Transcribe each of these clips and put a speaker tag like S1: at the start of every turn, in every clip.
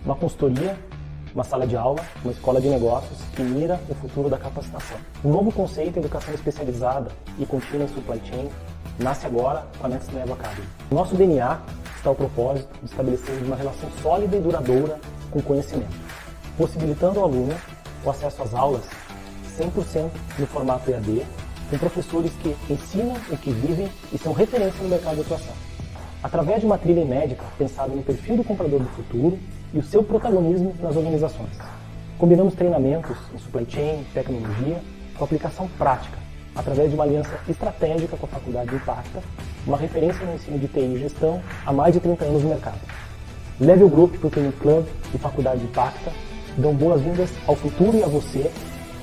S1: uma consultoria, uma sala de aula, uma escola de negócios que mira o futuro da capacitação. Um novo conceito de educação especializada e contínua em supply chain nasce agora com a Next Level Academy. No nosso DNA está o propósito de estabelecer uma relação sólida e duradoura com o conhecimento, possibilitando ao aluno o acesso às aulas 100% no formato EAD, com professores que ensinam o que vivem e são referência no mercado de atuação. Através de uma trilha inédita pensada no perfil do comprador do futuro e o seu protagonismo nas organizações. Combinamos treinamentos em supply chain, tecnologia, com aplicação prática, através de uma aliança estratégica com a Faculdade Impacta, uma referência no ensino de TI e gestão há mais de 30 anos no mercado. Level Group para o Training Club e Faculdade Impacta dão boas-vindas ao futuro e a você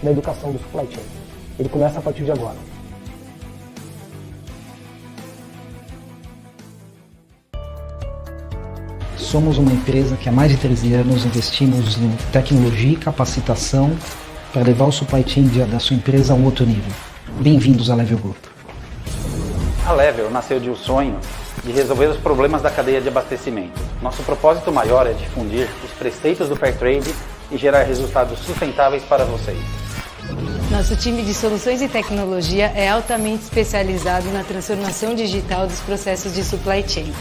S1: na educação do supply chain. Ele começa a partir de agora.
S2: Somos uma empresa que há mais de 13 anos investimos em tecnologia e capacitação para levar o supply chain da sua empresa a um outro nível. Bem-vindos à Level Group.
S3: A Level nasceu de um sonho de resolver os problemas da cadeia de abastecimento. Nosso propósito maior é difundir os preceitos do Fair Trade e gerar resultados sustentáveis para vocês.
S4: Nosso time de soluções e tecnologia é altamente especializado na transformação digital dos processos de supply chain.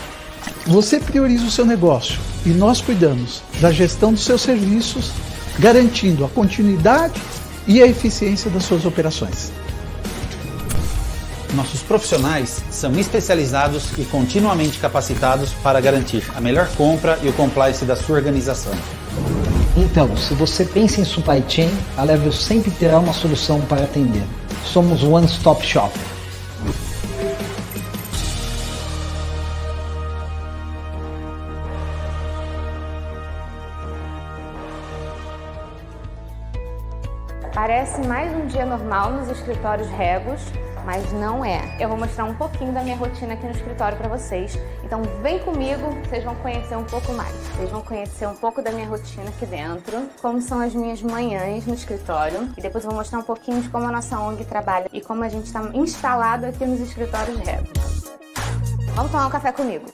S5: Você prioriza o seu negócio e nós cuidamos da gestão dos seus serviços, garantindo a continuidade e a eficiência das suas operações.
S3: Nossos profissionais são especializados e continuamente capacitados para garantir a melhor compra e o compliance da sua organização.
S2: Então, se você pensa em supply chain, a Level sempre terá uma solução para atender. Somos One Stop Shop.
S6: Parece mais um dia normal nos escritórios Regos, mas não é. Eu vou mostrar um pouquinho da minha rotina aqui no escritório para vocês. Então vem comigo, vocês vão conhecer um pouco mais. Vocês vão conhecer um pouco da minha rotina aqui dentro, como são as minhas manhãs no escritório. E depois eu vou mostrar um pouquinho de como a nossa ONG trabalha e como a gente está instalado aqui nos escritórios Regos. Vamos tomar um café comigo.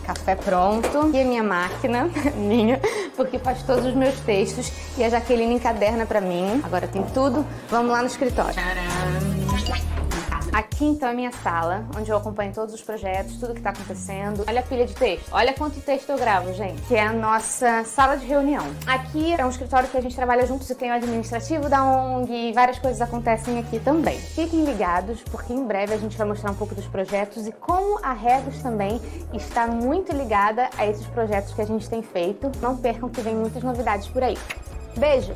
S6: Café pronto. E a minha máquina, minha, porque faz todos os meus textos. E a Jaqueline encaderna pra mim. Agora tem tudo. Vamos lá no escritório. Tcharam! Aqui então é a minha sala, onde eu acompanho todos os projetos, tudo que tá acontecendo. Olha a pilha de texto. Olha quanto texto eu gravo, gente. Que é a nossa sala de reunião. Aqui é um escritório que a gente trabalha juntos e tem o administrativo da ONG e várias coisas acontecem aqui também. Fiquem ligados, porque em breve a gente vai mostrar um pouco dos projetos e como a Regos também está muito ligada a esses projetos que a gente tem feito. Não percam que vem muitas novidades por aí. Beijo!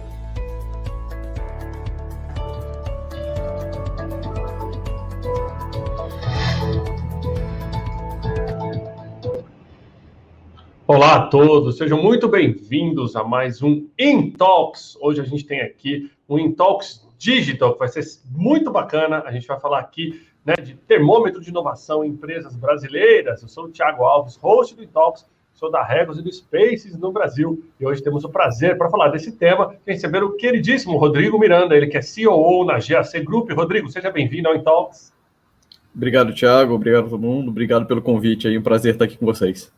S7: Olá a todos, sejam muito bem-vindos a mais um InTalks. Hoje a gente tem aqui um InTalks Digital, que vai ser muito bacana. A gente vai falar aqui, né, de termômetro de inovação em empresas brasileiras. Eu sou o Thiago Alves, host do InTalks, sou da Regos e do Spaces no Brasil. E hoje temos o prazer, para falar desse tema, de receber o queridíssimo Rodrigo Miranda, ele que é COO na GAC Group. Rodrigo, seja bem-vindo ao InTalks.
S8: Obrigado, Thiago. Obrigado a todo mundo. Obrigado pelo convite aí. Um prazer estar aqui com vocês.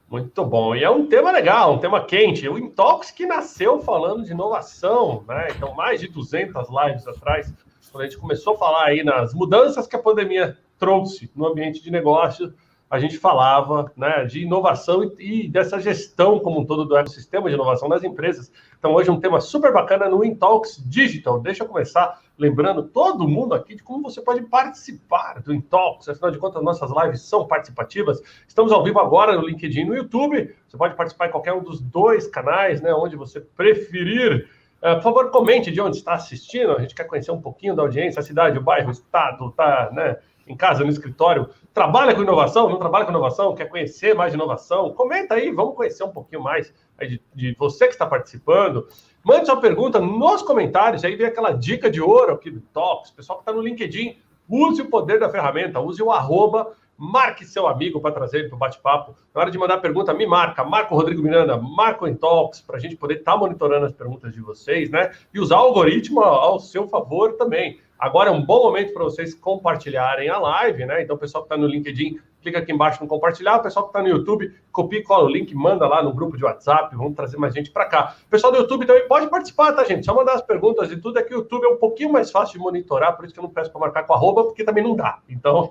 S7: Muito bom. E é um tema legal, um tema quente. O InTalks que nasceu falando de inovação, né? Então, mais de 200 lives atrás, quando a gente começou a falar aí nas mudanças que a pandemia trouxe no ambiente de negócio, a gente falava, né, de inovação e dessa gestão como um todo do ecossistema de inovação das empresas. Então, hoje um tema super bacana no InTalks Digital. Deixa eu começar lembrando todo mundo aqui de como você pode participar do InTalks. Afinal de contas, nossas lives são participativas. Estamos ao vivo agora no LinkedIn e no YouTube. Você pode participar em qualquer um dos dois canais, né, onde você preferir. Por favor, comente de onde está assistindo. A gente quer conhecer um pouquinho da audiência, a cidade, o bairro, o estado, tá, né? Em casa, no escritório, trabalha com inovação, não trabalha com inovação, quer conhecer mais de inovação? Comenta aí, vamos conhecer um pouquinho mais aí de você que está participando. Mande sua pergunta nos comentários, aí vem aquela dica de ouro aqui do Talks. Pessoal que está no LinkedIn, use o poder da ferramenta, use o @, marque seu amigo para trazer ele para o bate-papo. Na hora de mandar pergunta, me marca o Rodrigo Miranda, marca o InTalks, para a gente poder estar monitorando as perguntas de vocês, né? E usar o algoritmo ao seu favor também. Agora é um bom momento para vocês compartilharem a live, né? Então, o pessoal que está no LinkedIn, clica aqui embaixo no compartilhar. O pessoal que está no YouTube, copia e cola o link, manda lá no grupo de WhatsApp, vamos trazer mais gente para cá. O pessoal do YouTube também pode participar, tá, gente? Só mandar as perguntas e tudo. É que o YouTube é um pouquinho mais fácil de monitorar, por isso que eu não peço para marcar com arroba, porque também não dá. Então,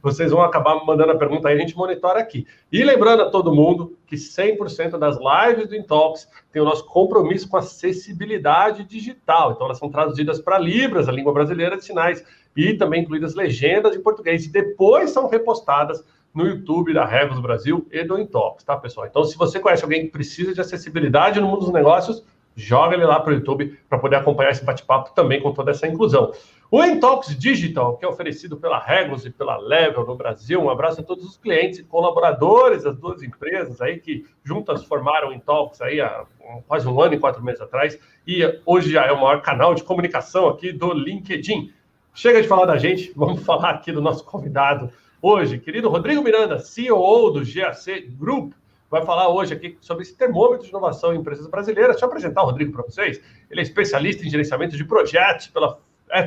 S7: vocês vão acabar mandando a pergunta aí, a gente monitora aqui. E lembrando a todo mundo que 100% das lives do Intalks tem o nosso compromisso com acessibilidade digital. Então, elas são traduzidas para Libras, a língua brasileira de sinais, e também incluídas legendas em português. E depois são repostadas no YouTube da Regos Brasil e do Intalks, tá, pessoal? Então, se você conhece alguém que precisa de acessibilidade no mundo dos negócios, joga ele lá para o YouTube para poder acompanhar esse bate-papo também com toda essa inclusão. O Intalks Digital, que é oferecido pela Regos e pela Level no Brasil. Um abraço a todos os clientes e colaboradores das duas empresas aí que juntas formaram o Intalks aí há quase 1 ano e 4 meses atrás. E hoje já é o maior canal de comunicação aqui do LinkedIn. Chega de falar da gente, vamos falar aqui do nosso convidado hoje, querido Rodrigo Miranda, CEO do GAC Group. Vai falar hoje aqui sobre esse termômetro de inovação em empresas brasileiras. Deixa eu apresentar o Rodrigo para vocês. Ele é especialista em gerenciamento de projetos pela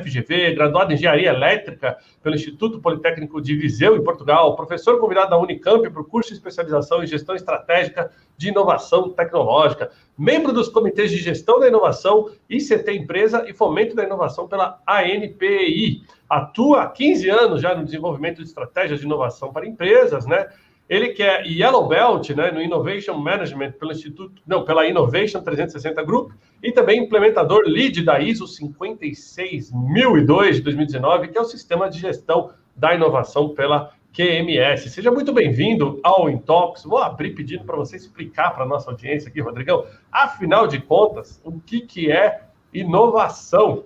S7: FGV, graduado em Engenharia Elétrica pelo Instituto Politécnico de Viseu, em Portugal, professor convidado da Unicamp para o curso de especialização em Gestão Estratégica de Inovação Tecnológica, membro dos comitês de Gestão da Inovação, ICT Empresa e Fomento da Inovação pela ANPI. Atua há 15 anos já no desenvolvimento de estratégias de inovação para empresas, né? Ele que é Yellow Belt, né, no Innovation Management pela Innovation 360 Group e também implementador lead da ISO 56002 de 2019, que é o sistema de gestão da inovação pela QMS. Seja muito bem-vindo ao Intalks. Vou abrir pedindo para você explicar para a nossa audiência aqui, Rodrigão, afinal de contas, o que é inovação?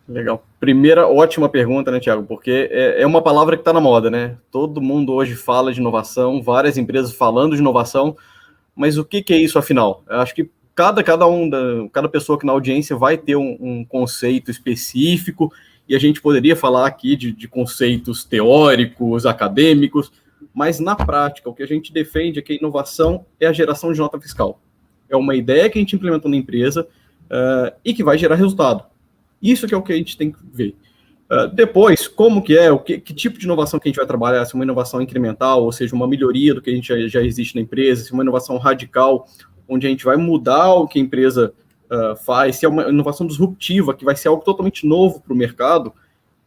S8: Legal. Primeira ótima pergunta, né, Thiago? Porque é uma palavra que está na moda, né? Todo mundo hoje fala de inovação, várias empresas falando de inovação, mas o que é isso, afinal? Eu acho que cada pessoa aqui na audiência vai ter um conceito específico, e a gente poderia falar aqui de conceitos teóricos, acadêmicos, mas na prática, o que a gente defende é que a inovação é a geração de nota fiscal. É uma ideia que a gente implementou na empresa e que vai gerar resultado. Isso que é o que a gente tem que ver. Depois, como que é, que tipo de inovação que a gente vai trabalhar, se é uma inovação incremental, ou seja, uma melhoria do que a gente já existe na empresa, se é uma inovação radical, onde a gente vai mudar o que a empresa faz, se é uma inovação disruptiva, que vai ser algo totalmente novo para o mercado,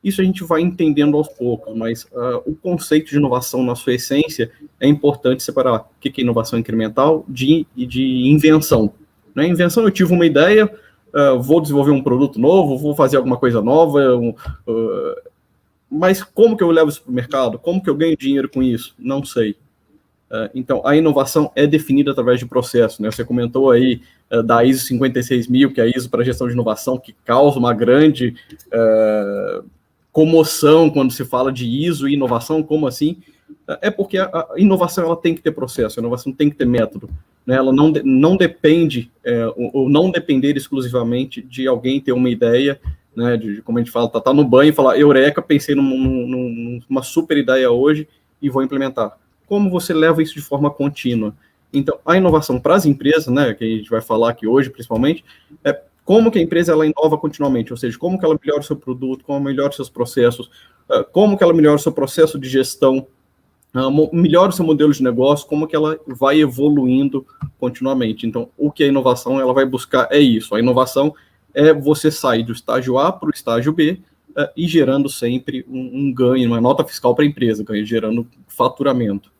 S8: isso a gente vai entendendo aos poucos, mas o conceito de inovação, na sua essência, é importante separar o que é inovação incremental de invenção. Né? Invenção, eu tive uma ideia, vou desenvolver um produto novo, vou fazer alguma coisa nova, mas como que eu levo isso para o mercado? Como que eu ganho dinheiro com isso? Não sei. Então, a inovação é definida através de processo, né? Você comentou aí da ISO 56000, que é a ISO para gestão de inovação, que causa uma grande comoção quando se fala de ISO e inovação, como assim? É porque a inovação ela tem que ter processo, a inovação tem que ter método, né? Ela não depende, ou não depender exclusivamente de alguém ter uma ideia, né? Como a gente fala, tá no banho e falar, eureka, pensei numa super ideia hoje e vou implementar. Como você leva isso de forma contínua? Então, a inovação para as empresas, né, que a gente vai falar aqui hoje, principalmente, é como que a empresa ela inova continuamente, ou seja, como que ela melhora o seu produto, como melhora os seus processos, como que ela melhora o seu processo de gestão, melhora o seu modelo de negócio, como que ela vai evoluindo continuamente. Então, o que a inovação ela vai buscar é isso. A inovação é você sair do estágio A para o estágio B e gerando sempre um ganho, uma nota fiscal para a empresa, gerando faturamento.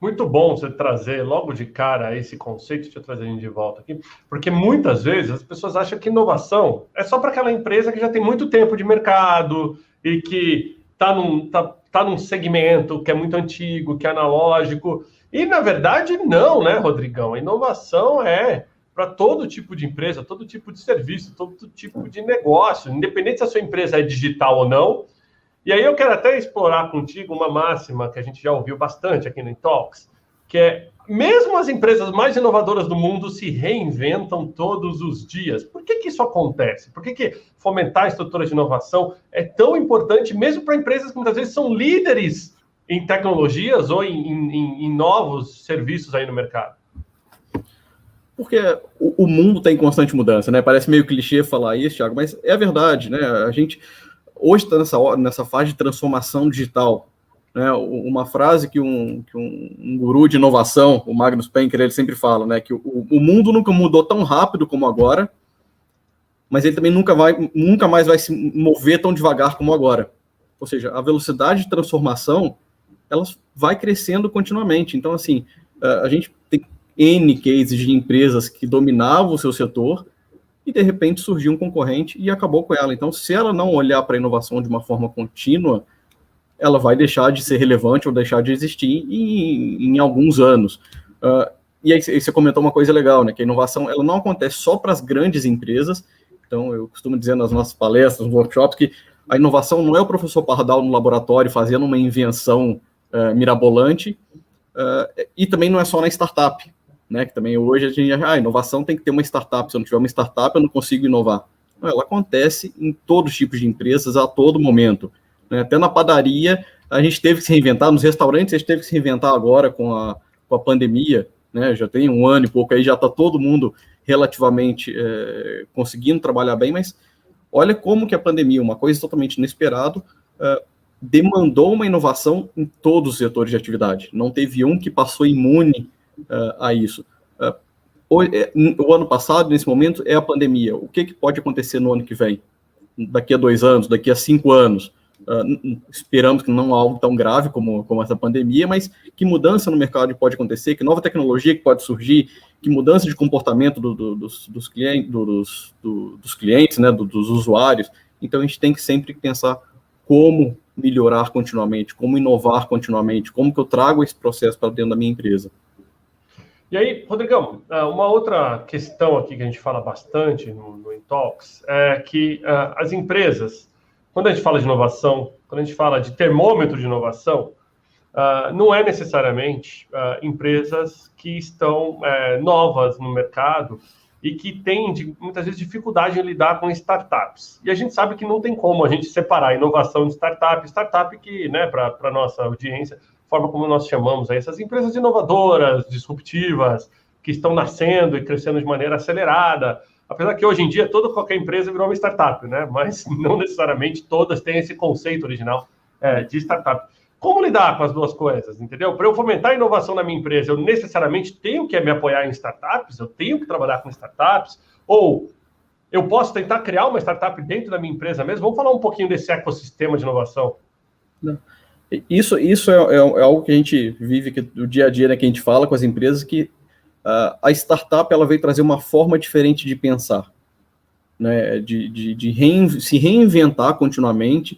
S7: Muito bom você trazer logo de cara esse conceito, deixa eu trazer ele de volta aqui, porque muitas vezes as pessoas acham que inovação é só para aquela empresa que já tem muito tempo de mercado e que está num segmento que é muito antigo, que é analógico. E, na verdade, não, né, Rodrigão? A inovação é para todo tipo de empresa, todo tipo de serviço, todo tipo de negócio, independente se a sua empresa é digital ou não. E aí eu quero até explorar contigo uma máxima que a gente já ouviu bastante aqui no Intalks, que é, mesmo as empresas mais inovadoras do mundo se reinventam todos os dias. Por que isso acontece? Por que fomentar a estrutura de inovação é tão importante, mesmo para empresas que muitas vezes são líderes em tecnologias ou em novos serviços aí no mercado?
S8: Porque o mundo está em constante mudança, né? Parece meio clichê falar isso, Thiago, mas é verdade, né? A gente hoje está nessa fase de transformação digital. né? Uma frase que um guru de inovação, o Magnus Penker, ele sempre fala, né? Que o mundo nunca mudou tão rápido como agora, mas ele também nunca mais vai se mover tão devagar como agora. Ou seja, a velocidade de transformação, ela vai crescendo continuamente. Então, assim, a gente tem N cases de empresas que dominavam o seu setor e, de repente, surgiu um concorrente e acabou com ela. Então, se ela não olhar para a inovação de uma forma contínua, ela vai deixar de ser relevante ou deixar de existir em alguns anos. E aí você comentou uma coisa legal, né? Que a inovação ela não acontece só para as grandes empresas. Então, eu costumo dizer nas nossas palestras, nos workshops, que a inovação não é o professor Pardal no laboratório fazendo uma invenção mirabolante, e também não é só na startup, né? Que também hoje a gente a inovação tem que ter uma startup. Se eu não tiver uma startup, eu não consigo inovar. Não, ela acontece em todos os tipos de empresas, a todo momento. Né? Até na padaria, a gente teve que se reinventar, nos restaurantes, a gente teve que se reinventar agora com a pandemia, né? Já tem um ano e pouco aí, já está todo mundo relativamente conseguindo trabalhar bem, mas olha como que a pandemia, uma coisa totalmente inesperada, demandou uma inovação em todos os setores de atividade. Não teve um que passou imune a isso. O ano passado, nesse momento, é a pandemia. O que pode acontecer no ano que vem? Daqui a 2 anos, daqui a 5 anos? Esperamos que não algo tão grave como essa pandemia, mas que mudança no mercado pode acontecer, que nova tecnologia que pode surgir, que mudança de comportamento dos clientes, né, dos usuários. Então, a gente tem que sempre pensar como melhorar continuamente, como inovar continuamente, como que eu trago esse processo para dentro da minha empresa.
S7: E aí, Rodrigão, uma outra questão aqui que a gente fala bastante no Intalks é que as empresas, quando a gente fala de inovação, quando a gente fala de termômetro de inovação, não é necessariamente empresas que estão novas no mercado e que têm, muitas vezes, dificuldade em lidar com startups. E a gente sabe que não tem como a gente separar a inovação de startup. Startup que, né, para a nossa audiência, forma como nós chamamos aí, essas empresas inovadoras, disruptivas, que estão nascendo e crescendo de maneira acelerada. Apesar que hoje em dia qualquer empresa virou uma startup, né? Mas não necessariamente todas têm esse conceito original de startup. Como lidar com as duas coisas, entendeu? Para eu fomentar a inovação na minha empresa, eu necessariamente tenho que me apoiar em startups, eu tenho que trabalhar com startups, ou eu posso tentar criar uma startup dentro da minha empresa mesmo? Vamos falar um pouquinho desse ecossistema de inovação.
S8: Isso é algo que a gente vive do dia a dia, né, que a gente fala com as empresas, que a startup ela veio trazer uma forma diferente de pensar, né, se reinventar continuamente,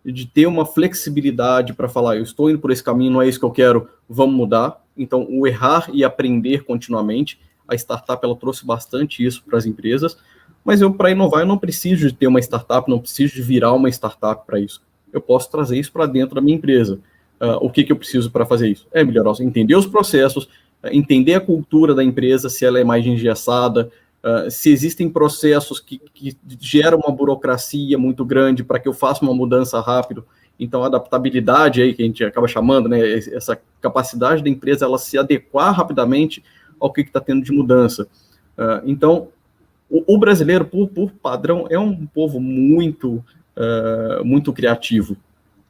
S8: de ter uma flexibilidade para falar, eu estou indo por esse caminho, não é isso que eu quero, vamos mudar. Então, o errar e aprender continuamente, a startup ela trouxe bastante isso para as empresas, mas para inovar eu não preciso de ter uma startup, não preciso de virar uma startup para isso. Eu posso trazer isso para dentro da minha empresa. O que eu preciso para fazer isso? É melhorar, entender os processos, entender a cultura da empresa, se ela é mais engessada, se existem processos que geram uma burocracia muito grande para que eu faça uma mudança rápido. Então, a adaptabilidade aí, que a gente acaba chamando, né, essa capacidade da empresa ela se adequar rapidamente ao que está tendo de mudança. Então, o brasileiro, por padrão, é um povo muito criativo.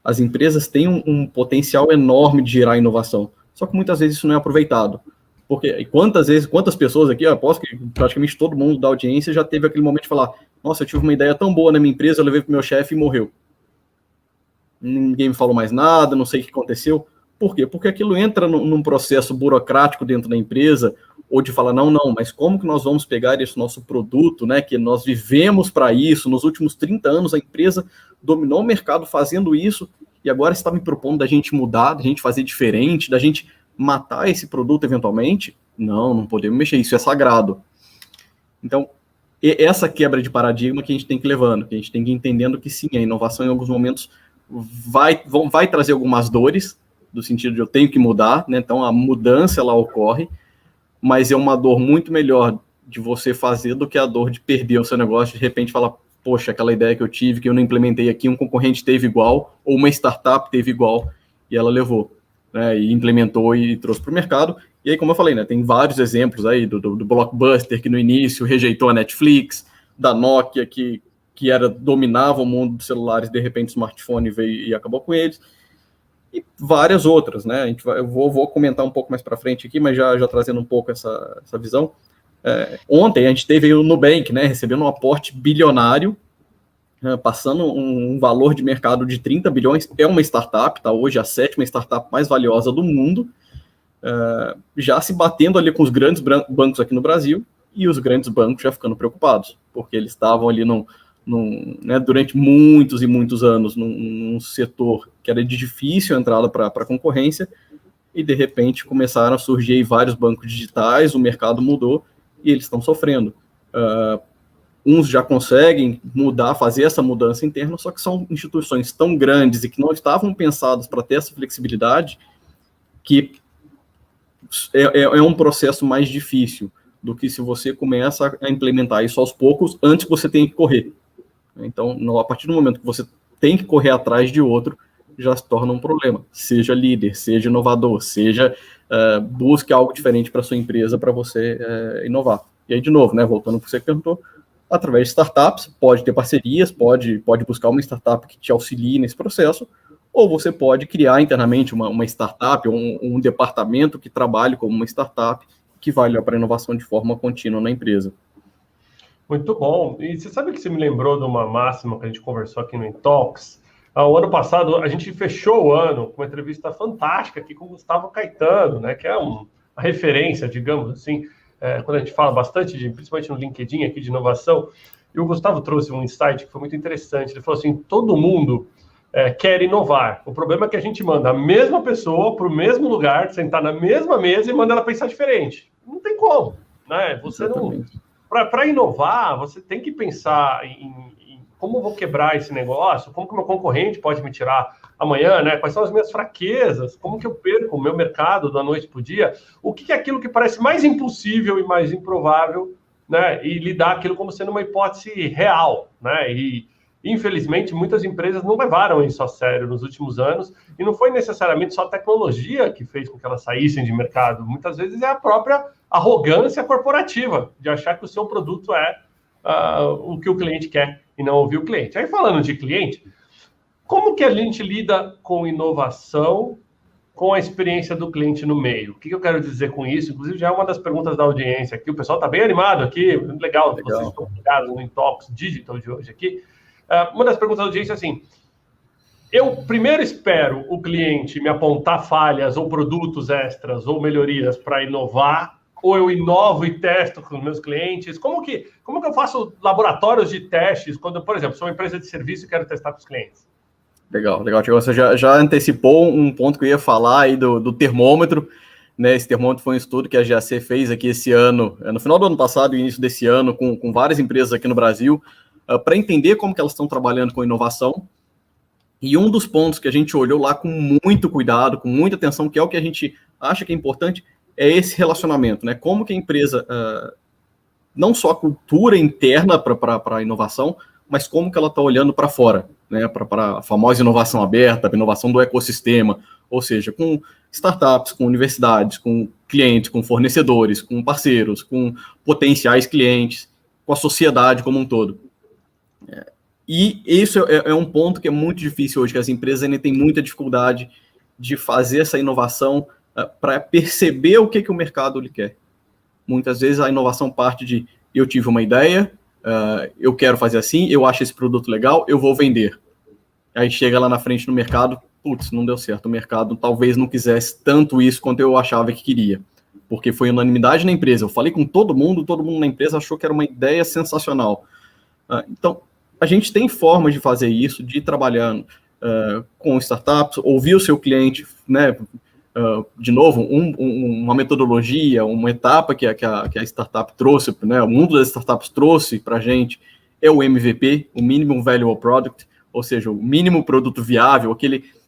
S8: As empresas têm um potencial enorme de gerar inovação, só que muitas vezes isso não é aproveitado. Porque quantas pessoas aqui, eu aposto que praticamente todo mundo da audiência já teve aquele momento de falar, nossa, eu tive uma ideia tão boa na minha empresa, eu levei para o meu chefe e morreu. Ninguém me falou mais nada, não sei o que aconteceu. Por quê? Porque aquilo entra num processo burocrático dentro da empresa, ou de falar, não, mas como que nós vamos pegar esse nosso produto, né, que nós vivemos para isso, nos últimos 30 anos a empresa dominou o mercado fazendo isso, e agora está me propondo da gente mudar, da gente fazer diferente, da gente matar esse produto eventualmente? Não podemos mexer, isso é sagrado. Então, essa quebra de paradigma que a gente tem que ir levando, que a gente tem que ir entendendo que sim, a inovação em alguns momentos vai trazer algumas dores, do sentido de eu tenho que mudar, né? Então a mudança ela ocorre, mas é uma dor muito melhor de você fazer do que a dor de perder o seu negócio, de repente falar, poxa, aquela ideia que eu tive, que eu não implementei aqui, um concorrente teve igual, ou uma startup teve igual, e ela levou, né, e implementou e trouxe para o mercado. E aí, como eu falei, né, tem vários exemplos aí do Blockbuster, que no início rejeitou a Netflix, da Nokia, que dominava o mundo dos celulares, de repente o smartphone veio e acabou com eles. e várias outras, né? Eu vou comentar um pouco mais para frente aqui, mas já trazendo um pouco essa visão. Ontem a gente teve o Nubank, né, recebendo um aporte bilionário, passando um valor de mercado de 30 bilhões, é uma startup, está hoje a 7ª startup mais valiosa do mundo, já se batendo ali com os grandes bancos aqui no Brasil, e os grandes bancos já ficando preocupados, porque eles estavam ali né, durante muitos e muitos anos num setor que era de difícil entrada para a concorrência, e de repente começaram a surgir aí vários bancos digitais, o mercado mudou, e eles estão sofrendo. Uns já conseguem fazer essa mudança interna, só que são instituições tão grandes e que não estavam pensadas para ter essa flexibilidade, que é um processo mais difícil do que se você começa a implementar isso aos poucos, antes que você tenha que correr. Então, a partir do momento que você tem que correr atrás de outro, já se torna um problema. Seja líder, seja inovador, busque algo diferente para a sua empresa para você inovar. E aí, de novo, né, voltando ao que você perguntou, através de startups, pode ter parcerias, pode buscar uma startup que te auxilie nesse processo, ou você pode criar internamente uma startup, ou um departamento que trabalhe como uma startup, que vai olhar para a inovação de forma contínua na empresa.
S7: Muito bom. E você sabe que você me lembrou de uma máxima que a gente conversou aqui no Intalks? O ano passado, a gente fechou o ano com uma entrevista fantástica aqui com o Gustavo Caetano, né, que é uma referência, digamos assim, quando a gente fala bastante, principalmente no LinkedIn aqui, de inovação. E o Gustavo trouxe um insight que foi muito interessante. Ele falou assim, todo mundo quer inovar. O problema é que a gente manda a mesma pessoa para o mesmo lugar, sentar na mesma mesa e manda ela pensar diferente. Não tem como, né? Você não... Para inovar, você tem que pensar em como eu vou quebrar esse negócio, como que o meu concorrente pode me tirar amanhã, né? Quais são as minhas fraquezas, como que eu perco o meu mercado da noite para o dia, o que é aquilo que parece mais impossível e mais improvável, né? E lidar aquilo como sendo uma hipótese real, né? E, infelizmente, muitas empresas não levaram isso a sério nos últimos anos, e não foi necessariamente só a tecnologia que fez com que elas saíssem de mercado, muitas vezes é a própria arrogância corporativa, de achar que o seu produto é o que o cliente quer e não ouvir o cliente. Aí, falando de cliente, como que a gente lida com inovação, com a experiência do cliente no meio? O que eu quero dizer com isso? Inclusive, já é uma das perguntas da audiência aqui, o pessoal está bem animado aqui, legal. Vocês estão ligados no Intalks Digital de hoje aqui. Uma das perguntas da audiência é assim, eu primeiro espero o cliente me apontar falhas ou produtos extras ou melhorias para inovar, ou eu inovo e testo com os meus clientes? Como que eu faço laboratórios de testes quando, por exemplo, sou uma empresa de serviço e quero testar com os clientes?
S8: Legal. Tiago, você já antecipou um ponto que eu ia falar aí do termômetro, né? Esse termômetro foi um estudo que a GAC fez aqui esse ano, no final do ano passado e início desse ano, com várias empresas aqui no Brasil, para entender como que elas estão trabalhando com inovação. E um dos pontos que a gente olhou lá com muito cuidado, com muita atenção, que é o que a gente acha que é importante, é esse relacionamento, né? Como que a empresa, não só a cultura interna para a inovação, mas como que ela está olhando para fora, né? Para a famosa inovação aberta, a inovação do ecossistema, ou seja, com startups, com universidades, com clientes, com fornecedores, com parceiros, com potenciais clientes, com a sociedade como um todo. E isso é um ponto que é muito difícil hoje, que as empresas ainda têm muita dificuldade de fazer essa inovação para perceber o que o mercado lhe quer. Muitas vezes a inovação parte de eu tive uma ideia, eu quero fazer assim, eu acho esse produto legal, eu vou vender. Aí chega lá na frente no mercado, putz, não deu certo, o mercado talvez não quisesse tanto isso quanto eu achava que queria, porque foi unanimidade na empresa. Eu falei com todo mundo na empresa achou que era uma ideia sensacional. Então, a gente tem formas de fazer isso, de ir trabalhando com startups, ouvir o seu cliente, né? De novo, uma metodologia, uma etapa que a startup trouxe, né, o mundo das startups trouxe para a gente, é o MVP, o Minimum Valuable Product, ou seja, o mínimo produto viável,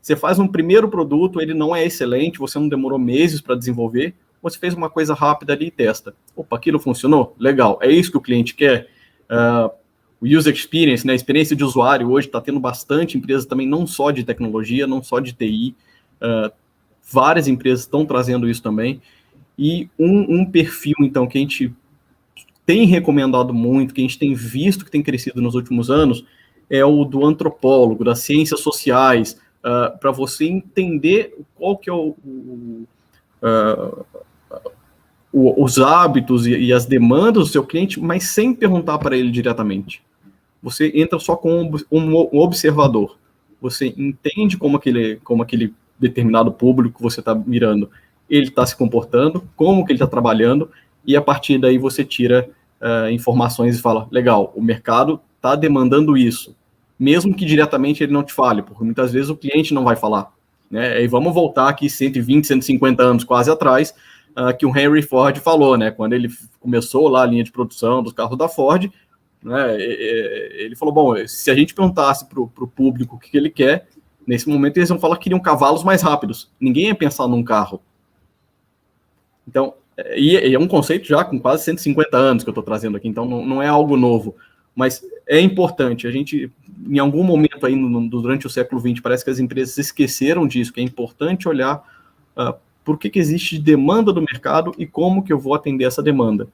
S8: você faz um primeiro produto, ele não é excelente, você não demorou meses para desenvolver, você fez uma coisa rápida ali e testa. Opa, aquilo funcionou? Legal, é isso que o cliente quer? O user experience, né, a experiência de usuário hoje está tendo bastante empresas também, não só de tecnologia, não só de TI, várias empresas estão trazendo isso também, e um perfil, então, que a gente tem recomendado muito, que a gente tem visto que tem crescido nos últimos anos, é o do antropólogo, das ciências sociais, para você entender qual que é os hábitos e as demandas do seu cliente, mas sem perguntar para ele diretamente. Você entra só como um observador. Você entende como aquele determinado público que você está mirando, ele está se comportando, como que ele está trabalhando, e a partir daí você tira informações e fala, legal, o mercado está demandando isso, mesmo que diretamente ele não te fale, porque muitas vezes o cliente não vai falar. Né? E vamos voltar aqui 120, 150 anos quase atrás, que o Henry Ford falou, né? Quando ele começou lá a linha de produção dos carros da Ford, né? Ele falou, bom, se a gente perguntasse para o público o que ele quer, nesse momento eles vão falar que queriam cavalos mais rápidos. Ninguém ia pensar num carro. Então, e é um conceito já com quase 150 anos que eu estou trazendo aqui, então não é algo novo. Mas é importante, a gente, em algum momento aí durante o século XX, parece que as empresas esqueceram disso, que é importante olhar por que existe demanda do mercado e como que eu vou atender essa demanda.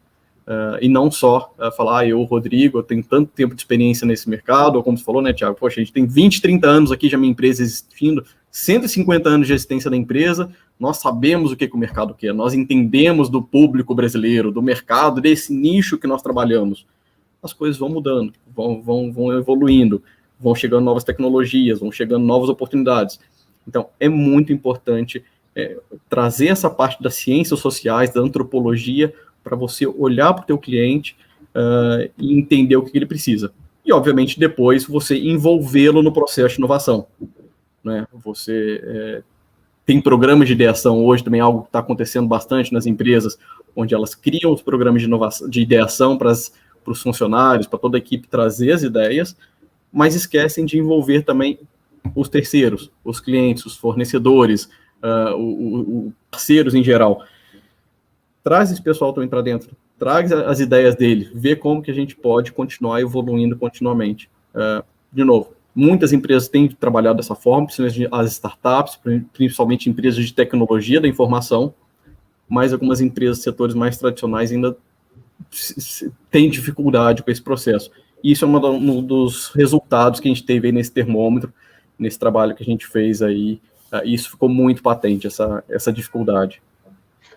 S8: E não só falar, eu, Rodrigo, eu tenho tanto tempo de experiência nesse mercado, ou como você falou, né, Thiago, poxa, a gente tem 20, 30 anos aqui já minha empresa existindo, 150 anos de existência da empresa, nós sabemos o que o mercado quer, nós entendemos do público brasileiro, do mercado, desse nicho que nós trabalhamos. As coisas vão mudando, vão evoluindo, vão chegando novas tecnologias, vão chegando novas oportunidades. Então, é muito importante trazer essa parte das ciências sociais, da antropologia, para você olhar para o teu cliente e entender o que ele precisa. E, obviamente, depois você envolvê-lo no processo de inovação. Né? Você tem programas de ideação hoje, também algo que está acontecendo bastante nas empresas, onde elas criam os programas de inovação, de ideação para os funcionários, para toda a equipe trazer as ideias, mas esquecem de envolver também os terceiros, os clientes, os fornecedores, os parceiros em geral. Traz esse pessoal também para dentro, traz as ideias dele, vê como que a gente pode continuar evoluindo continuamente. De novo, muitas empresas têm trabalhado dessa forma, principalmente as startups, principalmente empresas de tecnologia da informação, mas algumas empresas, setores mais tradicionais ainda têm dificuldade com esse processo. E isso é um dos resultados que a gente teve aí nesse termômetro, nesse trabalho que a gente fez aí, isso ficou muito patente, essa dificuldade.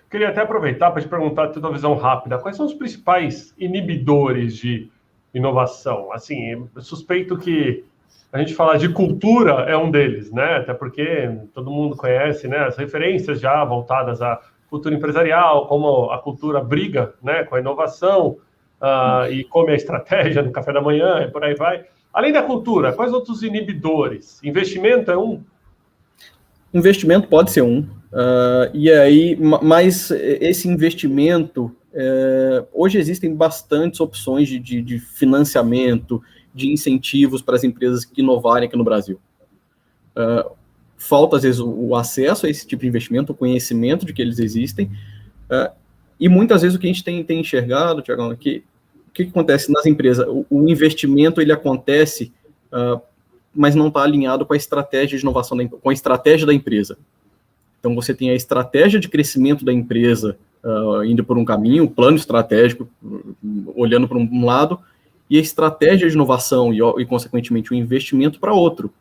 S7: Queria até aproveitar para te perguntar, ter uma visão rápida, quais são os principais inibidores de inovação? Assim, eu suspeito que a gente falar de cultura é um deles, né? Até porque todo mundo conhece, né, as referências já voltadas à cultura empresarial, como a cultura briga, né, com a inovação e come a estratégia no café da manhã e por aí vai. Além da cultura, quais outros inibidores? Investimento é um?
S8: Investimento pode ser um. E aí, mas esse investimento, hoje existem bastantes opções de financiamento, de incentivos para as empresas que inovarem aqui no Brasil. Falta, às vezes, o acesso a esse tipo de investimento, o conhecimento de que eles existem, e muitas vezes o que a gente tem enxergado, Thiago, é que o que acontece nas empresas? O investimento, ele acontece, mas não está alinhado com a estratégia de inovação, com a estratégia da empresa. Então, você tem a estratégia de crescimento da empresa indo por um caminho, o plano estratégico olhando para um lado, e a estratégia de inovação e consequentemente, o investimento para outro.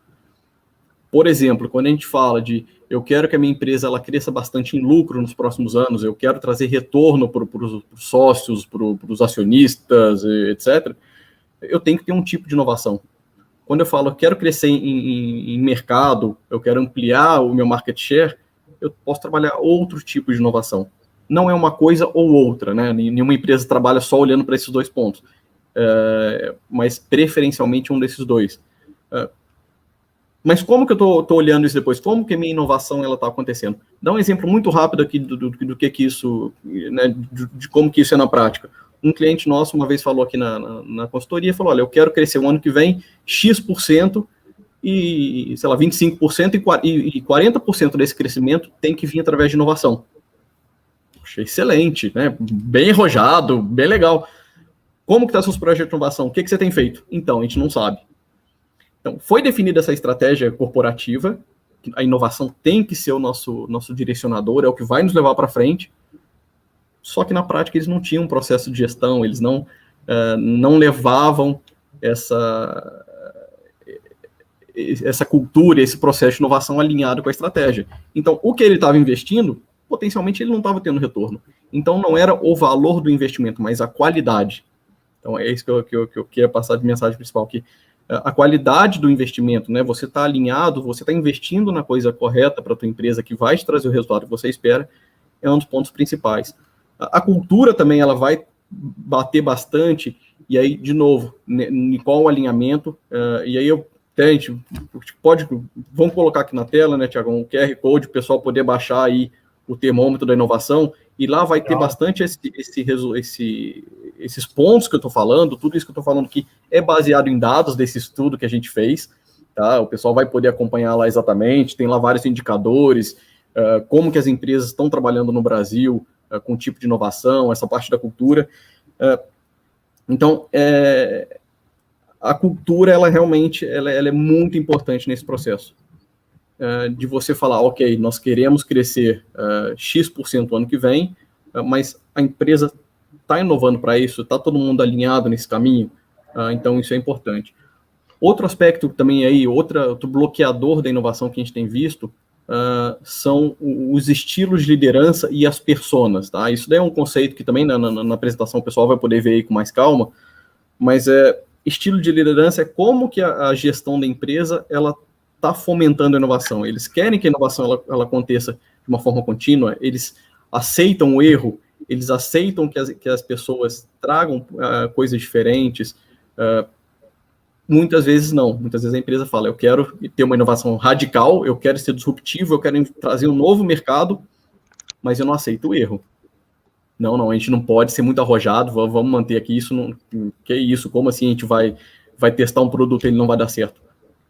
S8: Por exemplo, quando a gente fala de eu quero que a minha empresa ela cresça bastante em lucro nos próximos anos, eu quero trazer retorno para os sócios, para os acionistas, etc., eu tenho que ter um tipo de inovação. Quando eu falo eu quero crescer em mercado, eu quero ampliar o meu market share, eu posso trabalhar outro tipo de inovação. Não é uma coisa ou outra, né? Nenhuma empresa trabalha só olhando para esses dois pontos, mas preferencialmente um desses dois. Mas como que eu estou olhando isso depois? Como que a minha inovação está acontecendo? Dá um exemplo muito rápido aqui do que isso, né, de como que isso é na prática. Um cliente nosso uma vez falou aqui na consultoria, falou, olha, eu quero crescer o ano que vem X%, e, sei lá, 25% e 40% desse crescimento tem que vir através de inovação. Poxa, excelente, né? Bem arrojado, bem legal. Como que está seus projetos de inovação? O que você tem feito? Então, a gente não sabe. Então, foi definida essa estratégia corporativa, a inovação tem que ser o nosso direcionador, é o que vai nos levar para frente, só que na prática eles não tinham um processo de gestão, eles não levavam essa cultura, esse processo de inovação alinhado com a estratégia. Então, o que ele estava investindo, potencialmente ele não estava tendo retorno. Então, não era o valor do investimento, mas a qualidade. Então, é isso que eu queria passar de mensagem principal aqui. A qualidade do investimento, né? Você está alinhado, você está investindo na coisa correta para a tua empresa que vai te trazer o resultado que você espera, é um dos pontos principais. A cultura também, ela vai bater bastante, e aí, de novo, em qual alinhamento, e aí vamos colocar aqui na tela, né, Tiago, um QR Code, o pessoal poder baixar aí o termômetro da inovação, e lá vai ter bastante esses pontos que eu estou falando, tudo isso que eu estou falando aqui é baseado em dados desse estudo que a gente fez, tá? O pessoal vai poder acompanhar lá exatamente, tem lá vários indicadores, como que as empresas estão trabalhando no Brasil, com o tipo de inovação, essa parte da cultura. Então, a cultura, ela realmente ela é muito importante nesse processo. De você falar, ok, nós queremos crescer X% ano que vem, mas a empresa está inovando para isso, está todo mundo alinhado nesse caminho, então isso é importante. Outro aspecto também aí, outro bloqueador da inovação que a gente tem visto, são os estilos de liderança e as personas, tá? Isso daí é um conceito que também na apresentação o pessoal vai poder ver aí com mais calma, mas estilo de liderança é como que a gestão da empresa, ela está fomentando a inovação. Eles querem que a inovação ela aconteça de uma forma contínua, eles aceitam o erro, eles aceitam que as pessoas tragam coisas diferentes. Muitas vezes não. Muitas vezes a empresa fala, eu quero ter uma inovação radical, eu quero ser disruptivo, eu quero trazer um novo mercado, mas eu não aceito o erro. Não, a gente não pode ser muito arrojado, vamos manter aqui isso. Que isso? Como assim a gente vai testar um produto e ele não vai dar certo?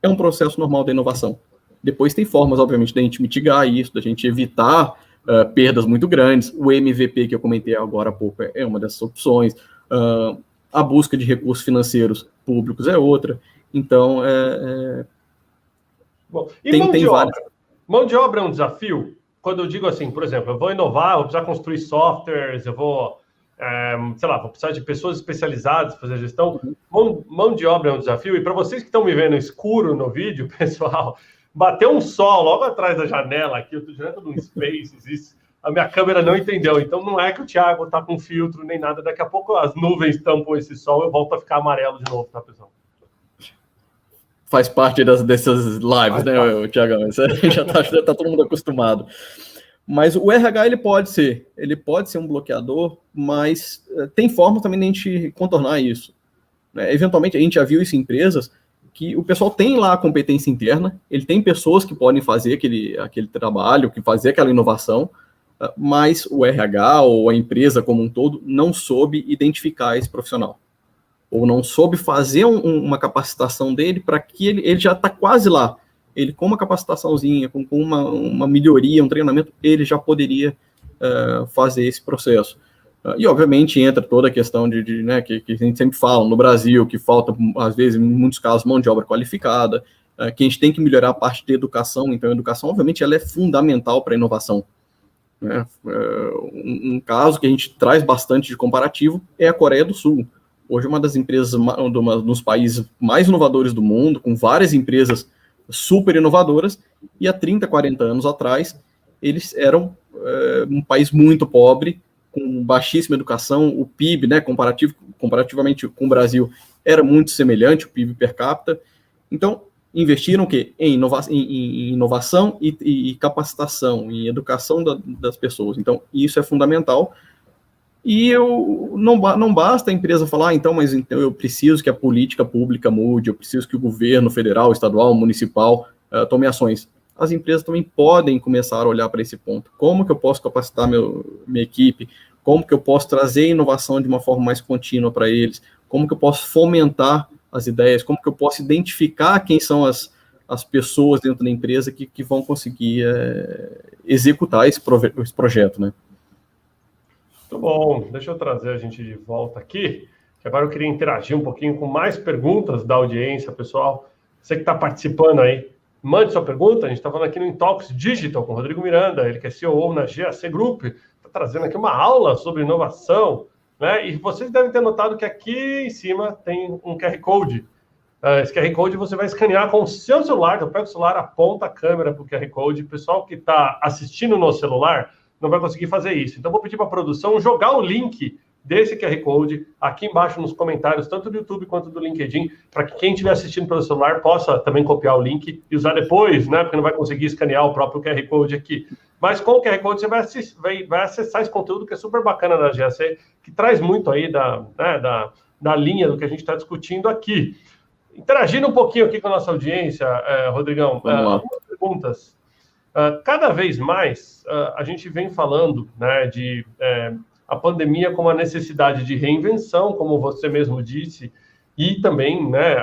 S8: É um processo normal da inovação. Depois tem formas, obviamente, da gente mitigar isso, da gente evitar perdas muito grandes. O MVP que eu comentei agora há pouco é uma dessas opções. A busca de recursos financeiros públicos é outra. Então,
S7: Bom, e mão de obra? Mão de obra é um desafio? Quando eu digo assim, por exemplo, eu vou inovar, eu vou precisar construir softwares, eu vou, vou precisar de pessoas especializadas para fazer a gestão. Mão de obra é um desafio. E para vocês que estão me vendo escuro no vídeo, pessoal, bateu um sol logo atrás da janela aqui, eu estou direto num Spaces, a minha câmera não entendeu. Então não é que o Thiago está com filtro nem nada. Daqui a pouco as nuvens tampam esse sol, eu volto a ficar amarelo de novo, tá, pessoal?
S8: Faz parte dessas lives, né, Thiago? Já tá todo mundo acostumado. Mas o RH, ele pode ser um bloqueador, mas tem forma também de a gente contornar isso. Eventualmente, a gente já viu isso em empresas que o pessoal tem lá a competência interna, ele tem pessoas que podem fazer aquele trabalho, que fazer aquela inovação, mas o RH ou a empresa como um todo não soube identificar esse profissional. Ou não soube fazer uma capacitação dele para que ele já está quase lá. Ele, com uma capacitaçãozinha, com uma melhoria, um treinamento, ele já poderia fazer esse processo. E, obviamente, entra toda a questão né, que a gente sempre fala no Brasil, que falta, às vezes, em muitos casos, mão de obra qualificada, que a gente tem que melhorar a parte de educação. Então, a educação, obviamente, ela é fundamental para a inovação. Né? Um caso que a gente traz bastante de comparativo é a Coreia do Sul. Hoje, uma das empresas, dos países mais inovadores do mundo, com várias empresas super inovadoras, e há 30, 40 anos atrás, eles eram um país muito pobre, com baixíssima educação, o PIB, né, comparativamente com o Brasil, era muito semelhante, o PIB per capita. Então, investiram o quê? Em inovação e capacitação, em educação das pessoas. Então, isso é fundamental. E não basta a empresa falar, mas então eu preciso que a política pública mude, eu preciso que o governo federal, estadual, municipal tome ações. As empresas também podem começar a olhar para esse ponto. Como que eu posso capacitar minha equipe? Como que eu posso trazer inovação de uma forma mais contínua para eles? Como que eu posso fomentar as ideias? Como que eu posso identificar quem são as pessoas dentro da empresa que vão conseguir executar esse projeto, né?
S7: Muito bom, deixa eu trazer a gente de volta aqui, que agora eu queria interagir um pouquinho com mais perguntas da audiência, pessoal. Você que está participando aí, mande sua pergunta. A gente está falando aqui no Intox Digital com o Rodrigo Miranda, ele que é CEO na GAC Group, está trazendo aqui uma aula sobre inovação, né? E vocês devem ter notado que aqui em cima tem um QR Code. Esse QR Code você vai escanear com o seu celular, então pega o celular, aponta a câmera para o QR Code, o pessoal que está assistindo no celular não vai conseguir fazer isso. Então vou pedir para a produção jogar o link desse QR Code aqui embaixo nos comentários, tanto do YouTube quanto do LinkedIn, para que quem estiver assistindo pelo celular possa também copiar o link e usar depois, né? Porque não vai conseguir escanear o próprio QR Code aqui. Mas com o QR Code você vai acessar esse conteúdo que é super bacana da GAC, que traz muito aí da linha do que a gente está discutindo aqui. Interagindo um pouquinho aqui com a nossa audiência, Rodrigão, algumas perguntas. Cada vez mais a gente vem falando, né, de a pandemia como a necessidade de reinvenção, como você mesmo disse, e também, né,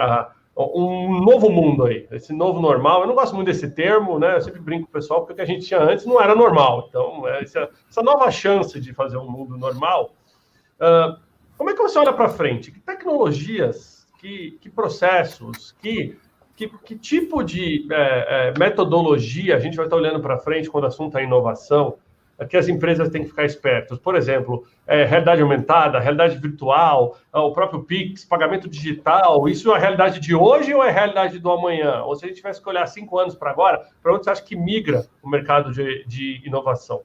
S7: um novo mundo aí, esse novo normal. Eu não gosto muito desse termo, né? Eu sempre brinco com o pessoal, porque o que a gente tinha antes não era normal. Então, essa nova chance de fazer um mundo normal, como é que você olha para frente? Que tecnologias, que processos, que tipo de metodologia a gente vai estar olhando para frente quando o assunto é inovação, que as empresas têm que ficar espertas? Por exemplo, realidade aumentada, realidade virtual, o próprio Pix, pagamento digital, isso é a realidade de hoje ou é a realidade do amanhã? Ou se a gente tivesse que olhar 5 anos para agora, para onde você acha que migra o mercado de inovação?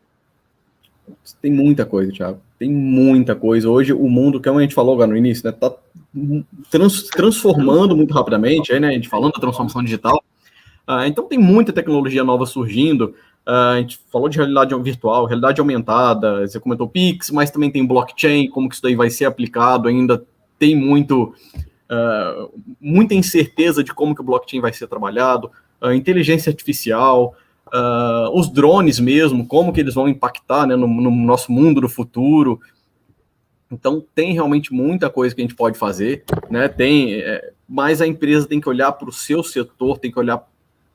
S8: Tem muita coisa, Thiago. Tem muita coisa. Hoje, o mundo, como a gente falou agora no início, né, tá transformando muito rapidamente, aí, né, a gente falando da transformação digital. Então, tem muita tecnologia nova surgindo. A gente falou de realidade virtual, realidade aumentada, você comentou Pix, mas também tem blockchain, como que isso daí vai ser aplicado, ainda tem muita incerteza de como que o blockchain vai ser trabalhado, inteligência artificial, os drones mesmo, como que eles vão impactar, né, no nosso mundo do futuro. Então, tem realmente muita coisa que a gente pode fazer, né, mas a empresa tem que olhar para o seu setor, tem que olhar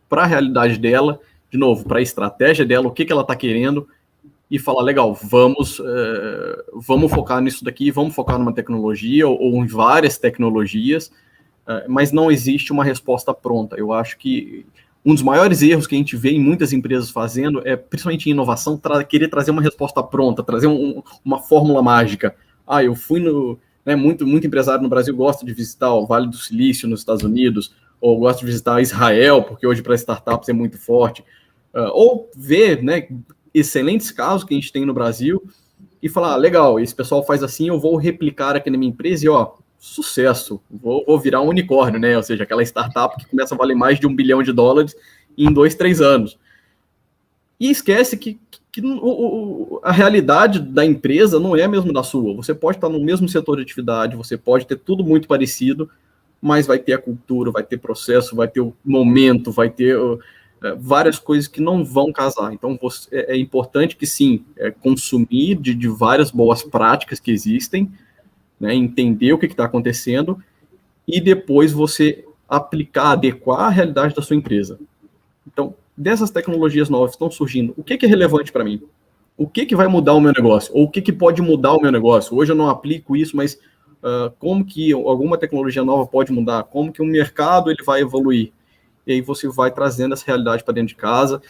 S8: para a realidade dela, de novo, para a estratégia dela, o que ela está querendo, e falar, legal, vamos focar nisso daqui, vamos focar numa tecnologia ou em várias tecnologias, mas não existe uma resposta pronta. Eu acho que um dos maiores erros que a gente vê em muitas empresas fazendo principalmente em inovação, querer trazer uma resposta pronta, trazer uma fórmula mágica. Eu fui muito empresário no Brasil gosta de visitar o Vale do Silício nos Estados Unidos, ou gosta de visitar Israel, porque hoje para startups é muito forte, ou ver, né, excelentes casos que a gente tem no Brasil e falar, legal, esse pessoal faz assim, eu vou replicar aqui na minha empresa e, sucesso, vou virar um unicórnio, né, ou seja, aquela startup que começa a valer mais de $1 bilhão em 2, 3 anos. E esquece que a realidade da empresa não é a mesma da sua. Você pode estar no mesmo setor de atividade, você pode ter tudo muito parecido, mas vai ter a cultura, vai ter processo, vai ter o momento, vai ter várias coisas que não vão casar. Então, é importante que, sim, consumir de várias boas práticas que existem, né, entender o que está acontecendo e depois você aplicar, adequar a realidade da sua empresa. Então, dessas tecnologias novas que estão surgindo, o que é relevante para mim? O que vai mudar o meu negócio? Ou o que pode mudar o meu negócio? Hoje eu não aplico isso, mas como que alguma tecnologia nova pode mudar? Como que o mercado ele vai evoluir? E aí você vai trazendo essa realidade para dentro de casa.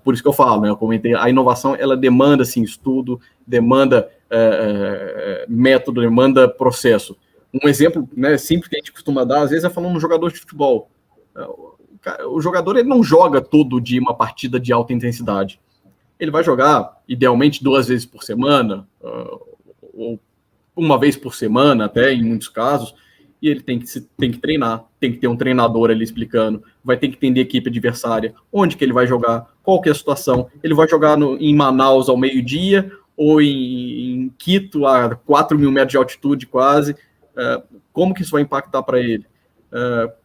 S8: Por isso que eu falo, né? Eu comentei, a inovação, ela demanda, assim, estudo, demanda método, demanda processo. Um exemplo, né, simples que a gente costuma dar, às vezes, é falando no jogador de futebol. O jogador, ele não joga todo dia uma partida de alta intensidade. Ele vai jogar, idealmente, 2 vezes por semana, ou 1 vez por semana, até, em muitos casos, e ele tem que treinar, tem que ter um treinador ali explicando, vai ter que entender a equipe adversária, onde que ele vai jogar, qual que é a situação, ele vai jogar em Manaus ao meio-dia, ou em Quito, a 4.000 metros de altitude quase, como que isso vai impactar para ele?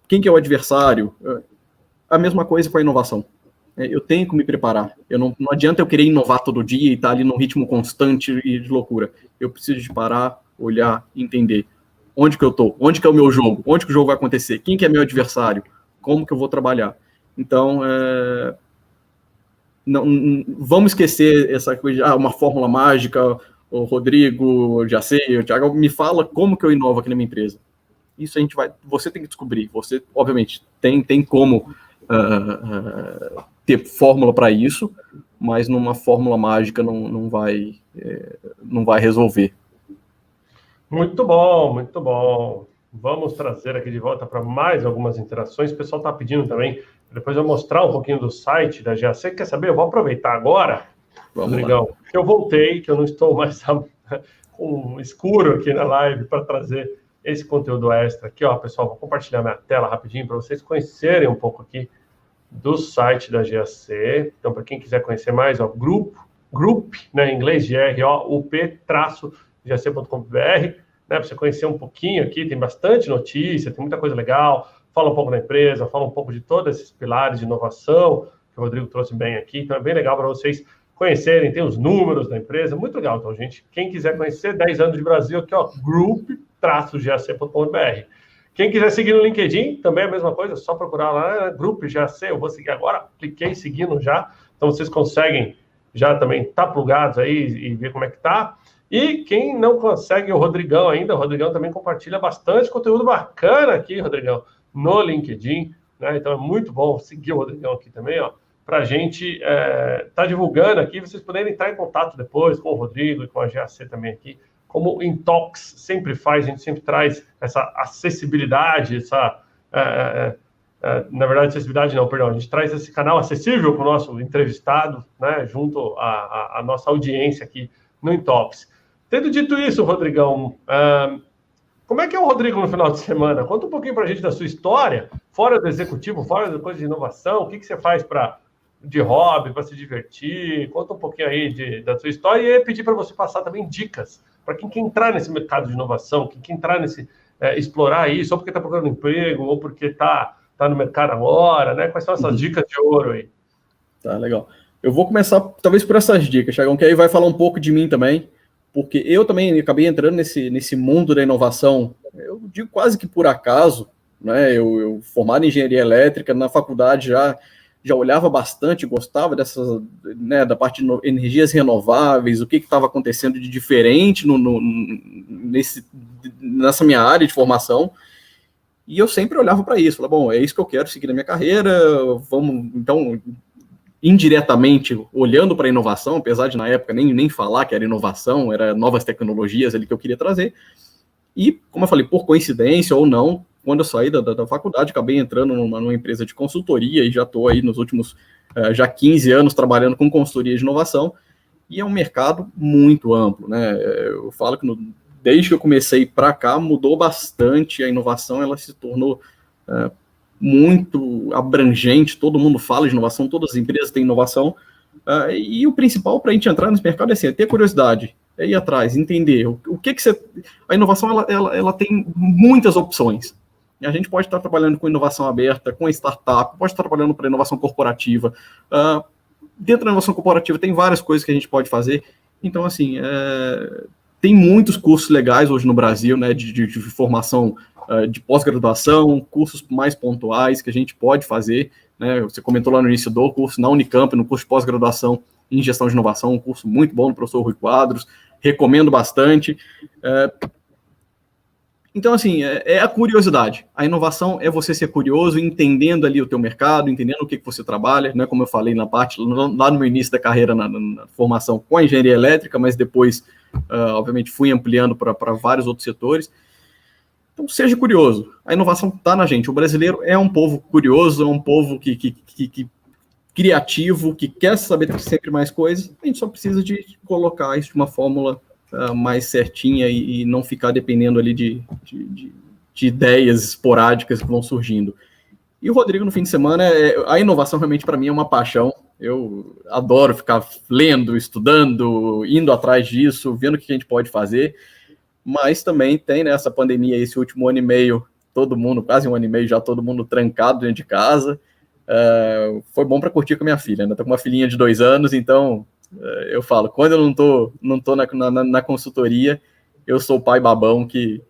S8: Quem que é o adversário? A mesma coisa com a inovação. Eu tenho que me preparar. Não adianta eu querer inovar todo dia e estar ali num ritmo constante e de loucura. Eu preciso de parar, olhar, entender. Onde que eu estou? Onde que é o meu jogo? Onde que o jogo vai acontecer? Quem que é meu adversário? Como que eu vou trabalhar? Então, não vamos esquecer essa coisa de uma fórmula mágica, o Rodrigo, já sei, o Thiago, me fala como que eu inovo aqui na minha empresa. Isso você tem que descobrir. Você, obviamente, tem como ter fórmula para isso, mas numa fórmula mágica não vai resolver.
S7: Muito bom, muito bom. Vamos trazer aqui de volta para mais algumas interações. O pessoal está pedindo também, depois eu mostrar um pouquinho do site da GAC. Quer saber? Eu vou aproveitar agora, Rodrigão, que eu voltei, que eu não estou mais com escuro aqui na live para trazer esse conteúdo extra aqui, ó, pessoal. Vou compartilhar minha tela rapidinho para vocês conhecerem um pouco aqui do site da GAC. Então, para quem quiser conhecer mais, ó, Group, né, em inglês, GROUP-GAC.com.br, né, para você conhecer um pouquinho aqui. Tem bastante notícia, tem muita coisa legal. Fala um pouco da empresa, fala um pouco de todos esses pilares de inovação que o Rodrigo trouxe bem aqui. Então, é bem legal para vocês conhecerem, tem os números da empresa, muito legal. Então, gente, quem quiser conhecer, 10 anos de Brasil aqui, ó, group-gac.com.br. Quem quiser seguir no LinkedIn, também é a mesma coisa, só procurar lá, Grupo GAC, eu vou seguir agora, cliquei seguindo já, então vocês conseguem já também estar plugados aí e ver como é que tá. E quem não consegue o Rodrigão ainda, o Rodrigão também compartilha bastante conteúdo bacana aqui, Rodrigão, no LinkedIn, né? Então é muito bom seguir o Rodrigão aqui também, ó, para a gente tá divulgando aqui, vocês poderem entrar em contato depois com o Rodrigo e com a GAC também aqui, como o Intox sempre faz, a gente sempre traz essa acessibilidade, na verdade, acessibilidade não, perdão, a gente traz esse canal acessível para o nosso entrevistado, né, junto à nossa audiência aqui no Intox. Tendo dito isso, Rodrigão, como é que é o Rodrigo no final de semana? Conta um pouquinho para a gente da sua história, fora do executivo, fora da coisa de inovação, o que você faz de hobby, para se divertir, conta um pouquinho aí da sua história e pedir para você passar também dicas para quem quer entrar nesse mercado de inovação, quem quer entrar explorar isso, ou porque está procurando emprego, ou porque está no mercado agora, né? Quais são essas dicas de ouro aí?
S8: Tá, legal. Eu vou começar, talvez, por essas dicas, Thiagão, que aí vai falar um pouco de mim também, porque eu também acabei entrando nesse mundo da inovação, eu digo quase que por acaso, né? Eu formado em engenharia elétrica, na faculdade já olhava bastante, gostava dessas, né, da parte de energias renováveis, o que estava acontecendo de diferente nessa minha área de formação, e eu sempre olhava para isso, falava, bom, é isso que eu quero seguir na minha carreira, vamos, então, indiretamente, olhando para a inovação, apesar de na época nem falar que era inovação, era novas tecnologias ali que eu queria trazer, e, como eu falei, por coincidência ou não, quando eu saí da faculdade, acabei entrando numa empresa de consultoria e já estou aí nos últimos 15 anos trabalhando com consultoria de inovação, e é um mercado muito amplo, né? Eu falo que desde que eu comecei para cá, mudou bastante, a inovação ela se tornou muito abrangente, todo mundo fala de inovação, todas as empresas têm inovação, e o principal para a gente entrar nesse mercado é assim, ter curiosidade, é ir atrás, entender o que você... A inovação ela tem muitas opções. A gente pode estar trabalhando com inovação aberta, com startup, pode estar trabalhando para inovação corporativa. Dentro da inovação corporativa tem várias coisas que a gente pode fazer. Então, assim, tem muitos cursos legais hoje no Brasil, né, de formação de pós-graduação, cursos mais pontuais que a gente pode fazer. Né? Você comentou lá no início do curso na Unicamp, no curso de pós-graduação em gestão de inovação, um curso muito bom do professor Rui Quadros, recomendo bastante. Então, assim, é a curiosidade. A inovação é você ser curioso, entendendo ali o teu mercado, entendendo o que você trabalha, né? Como eu falei na parte, lá no meu início da carreira, na formação com a engenharia elétrica, mas depois, obviamente, fui ampliando para vários outros setores. Então, seja curioso. A inovação está na gente. O brasileiro é um povo curioso, é um povo que criativo, que quer saber sempre mais coisas. A gente só precisa de colocar isso de uma fórmula mais certinha e não ficar dependendo ali de ideias esporádicas que vão surgindo. E o Rodrigo, no fim de semana, a inovação realmente para mim é uma paixão. Eu adoro ficar lendo, estudando, indo atrás disso, vendo o que a gente pode fazer, mas também tem nessa pandemia, esse último ano e meio, todo mundo, quase um ano e meio já, todo mundo trancado dentro de casa. Foi bom para curtir com a minha filha, né? Estou com uma filhinha de 2 anos, então eu falo, quando eu não tô na consultoria, eu sou o pai babão que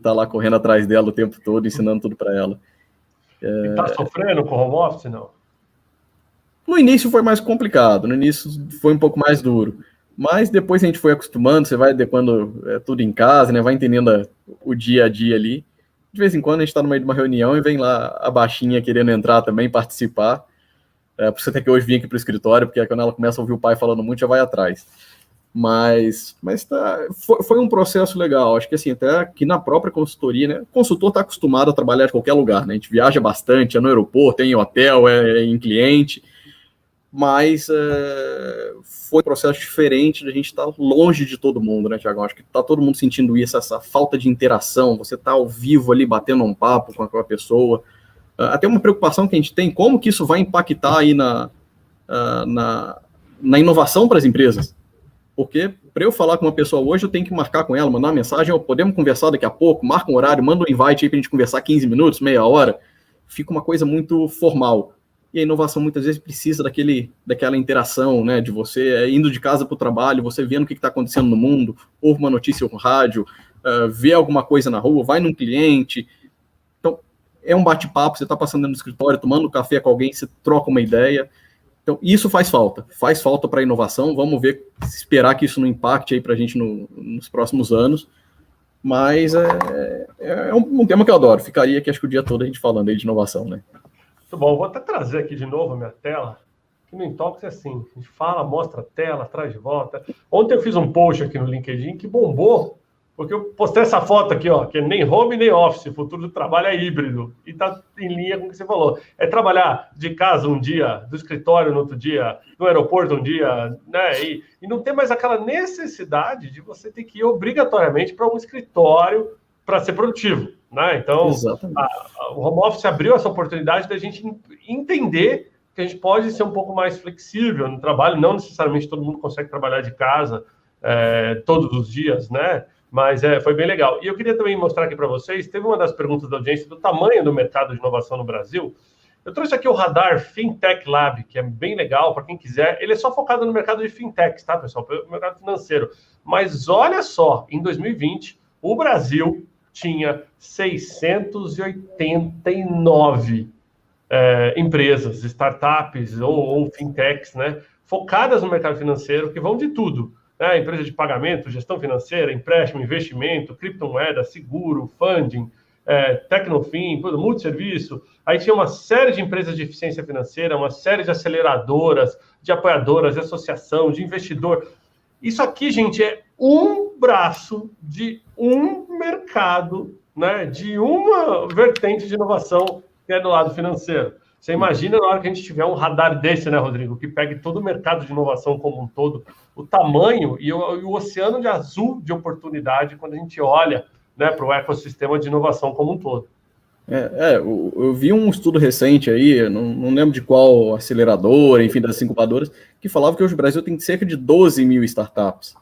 S8: tá lá correndo atrás dela o tempo todo, ensinando tudo para ela.
S7: E tá sofrendo com o home office, não?
S8: No início foi mais complicado, no início foi um pouco mais duro, mas depois a gente foi acostumando, você vai quando é tudo em casa, né, vai entendendo o dia a dia ali. De vez em quando a gente está no meio de uma reunião e vem lá a baixinha querendo entrar também, participar. Por isso até que hoje vim aqui para o escritório, porque quando ela começa a ouvir o pai falando muito, já vai atrás. Mas foi um processo legal. Acho que assim, até aqui na própria consultoria, né? O consultor está acostumado a trabalhar de qualquer lugar, né? A gente viaja bastante, é no aeroporto, é em hotel, é em cliente, mas foi um processo diferente da gente estar longe de todo mundo, né, Thiago? Acho que está todo mundo sentindo isso, essa falta de interação, você está ao vivo ali batendo um papo com a pessoa. Até uma preocupação que a gente tem, como que isso vai impactar aí na inovação para as empresas. Porque para eu falar com uma pessoa hoje, eu tenho que marcar com ela, mandar uma mensagem, podemos conversar daqui a pouco, marca um horário, manda um invite aí para a gente conversar 15 minutos, meia hora. Fica uma coisa muito formal. E a inovação muitas vezes precisa daquela interação, né, de você indo de casa para o trabalho, você vendo o que está acontecendo no mundo, ouve uma notícia no rádio, vê alguma coisa na rua, vai num cliente. Então, é um bate-papo, você está passando no escritório, tomando café com alguém, você troca uma ideia. Então, isso faz falta para a inovação. Vamos ver, esperar que isso não impacte aí para a gente nos próximos anos. Mas é um tema que eu adoro. Ficaria aqui, acho que o dia todo a gente falando aí de inovação, né?
S7: Muito bom. Vou até trazer aqui de novo a minha tela. Que no Intox é assim, a gente fala, mostra a tela, traz de volta. Ontem eu fiz um post aqui no LinkedIn que bombou, porque eu postei essa foto aqui, ó, que é nem home nem office, o futuro do trabalho é híbrido, e está em linha com o que você falou. É trabalhar de casa um dia, do escritório no outro dia, no aeroporto um dia, né? E não tem mais aquela necessidade de você ter que ir obrigatoriamente para um escritório para ser produtivo, né? Então, o home office abriu essa oportunidade da gente entender que a gente pode ser um pouco mais flexível no trabalho, não necessariamente todo mundo consegue trabalhar de casa todos os dias, né? Mas foi bem legal. E eu queria também mostrar aqui para vocês, teve uma das perguntas da audiência do tamanho do mercado de inovação no Brasil. Eu trouxe aqui o Radar Fintech Lab, que é bem legal para quem quiser. Ele é só focado no mercado de fintechs, tá, pessoal? No mercado financeiro. Mas olha só, em 2020, o Brasil tinha 689 empresas, startups ou fintechs, né, focadas no mercado financeiro, que vão de tudo. Empresa de pagamento, gestão financeira, empréstimo, investimento, criptomoeda, seguro, funding, Tecnofin, multisserviço. Aí tinha uma série de empresas de eficiência financeira, uma série de aceleradoras, de apoiadoras, de associação, de investidor. Isso aqui, gente, é um braço de um mercado, né, de uma vertente de inovação que é do lado financeiro. Você imagina na hora que a gente tiver um radar desse, né, Rodrigo, que pegue todo o mercado de inovação como um todo, o tamanho e o oceano de azul de oportunidade quando a gente olha, né, para o ecossistema de inovação como um todo.
S8: Eu vi um estudo recente aí, não lembro de qual aceleradora, enfim, das incubadoras, que falava que hoje o Brasil tem cerca de 12 mil startups.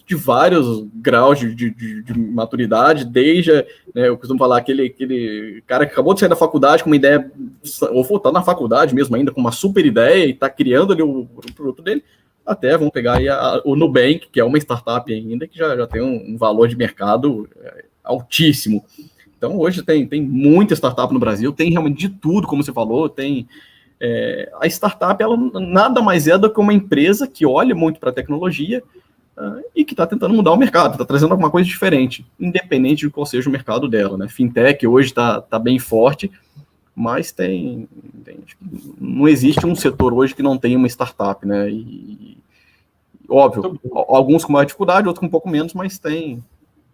S8: De vários graus de maturidade, desde, né, eu costumo falar, aquele cara que acabou de sair da faculdade com uma ideia, ou está na faculdade mesmo ainda, com uma super ideia e está criando ali o produto dele, até vamos pegar aí o Nubank, que é uma startup ainda, que já tem um valor de mercado altíssimo. Então, hoje tem muita startup no Brasil, tem realmente de tudo, como você falou, tem... a startup, ela nada mais é do que uma empresa que olha muito para a tecnologia e que está tentando mudar o mercado, está trazendo alguma coisa diferente, independente de qual seja o mercado dela, né? Fintech hoje está bem forte, mas não existe um setor hoje que não tenha uma startup, né? E óbvio, alguns com mais dificuldade, outros com um pouco menos, mas tem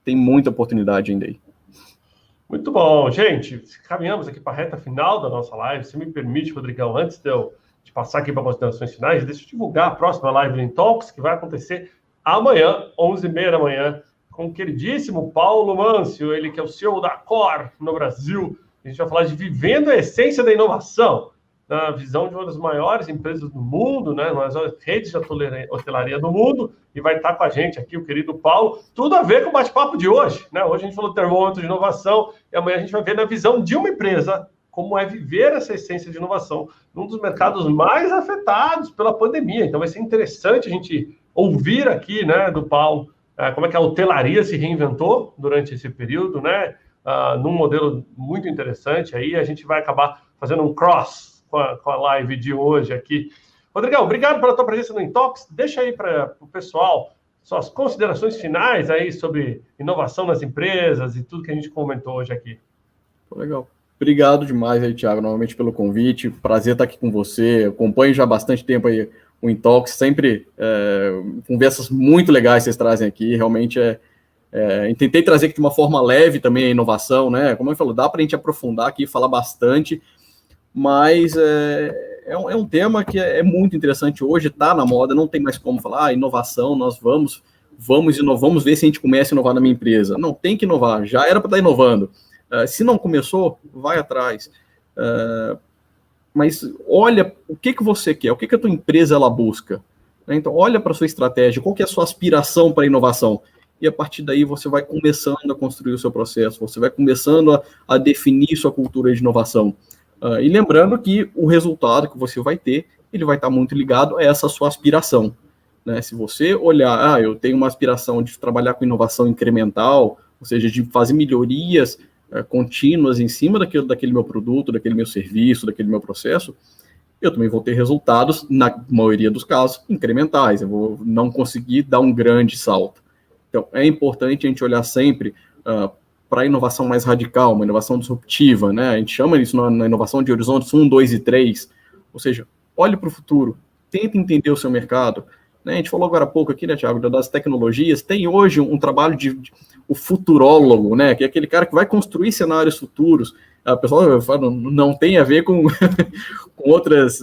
S8: muita oportunidade ainda aí.
S7: Muito bom, gente. Caminhamos aqui para a reta final da nossa live. Se me permite, Rodrigão, antes de passar aqui para considerações finais, deixa eu divulgar a próxima live do Intalks, que vai acontecer amanhã, 11h30 da manhã, com o queridíssimo Paulo Mâncio, ele que é o CEO da Core no Brasil. A gente vai falar de vivendo a essência da inovação, na visão de uma das maiores empresas do mundo, né, uma das maiores redes de hotelaria do mundo, e vai estar com a gente aqui o querido Paulo, tudo a ver com o bate-papo de hoje, né? Hoje a gente falou do termômetro de inovação, e amanhã a gente vai ver na visão de uma empresa como é viver essa essência de inovação num dos mercados mais afetados pela pandemia. Então vai ser interessante a gente ouvir aqui, né, do Paulo, como é que a hotelaria se reinventou durante esse período, né, num modelo muito interessante. Aí a gente vai acabar fazendo um cross com a live de hoje aqui. Rodrigão, obrigado pela tua presença no Intox. Deixa aí para o pessoal suas considerações finais aí sobre inovação nas empresas e tudo que a gente comentou hoje aqui.
S8: Legal. Obrigado demais aí, Thiago, novamente pelo convite. Prazer estar aqui com você. Acompanho já há bastante tempo aí o Intalks, sempre conversas muito legais vocês trazem aqui, realmente tentei trazer aqui de uma forma leve também a inovação, né? Como eu falei, dá para a gente aprofundar aqui, falar bastante, mas é um tema que é muito interessante hoje, está na moda, não tem mais como falar, inovação, nós vamos inovar, vamos ver se a gente começa a inovar na minha empresa. Não, tem que inovar, já era para estar inovando. Se não começou, vai atrás. Mas olha o que você quer, o que a tua empresa ela busca. Né? Então, olha para a sua estratégia, qual que é a sua aspiração para a inovação. E a partir daí você vai começando a construir o seu processo, você vai começando a definir sua cultura de inovação. E lembrando que o resultado que você vai ter, ele vai estar muito ligado a essa sua aspiração. Né? Se você olhar, eu tenho uma aspiração de trabalhar com inovação incremental, ou seja, de fazer melhorias contínuas em cima daquele meu produto, daquele meu serviço, daquele meu processo, eu também vou ter resultados, na maioria dos casos, incrementais. Eu vou não conseguir dar um grande salto. Então, é importante a gente olhar sempre para a inovação mais radical, uma inovação disruptiva, né? A gente chama isso na inovação de horizontes 1, 2 e 3, ou seja, olhe para o futuro, tente entender o seu mercado. Né? A gente falou agora há pouco aqui, né, Thiago, das tecnologias, tem hoje um trabalho o futurólogo, né, que é aquele cara que vai construir cenários futuros. O pessoal fala, não tem a ver com, com outros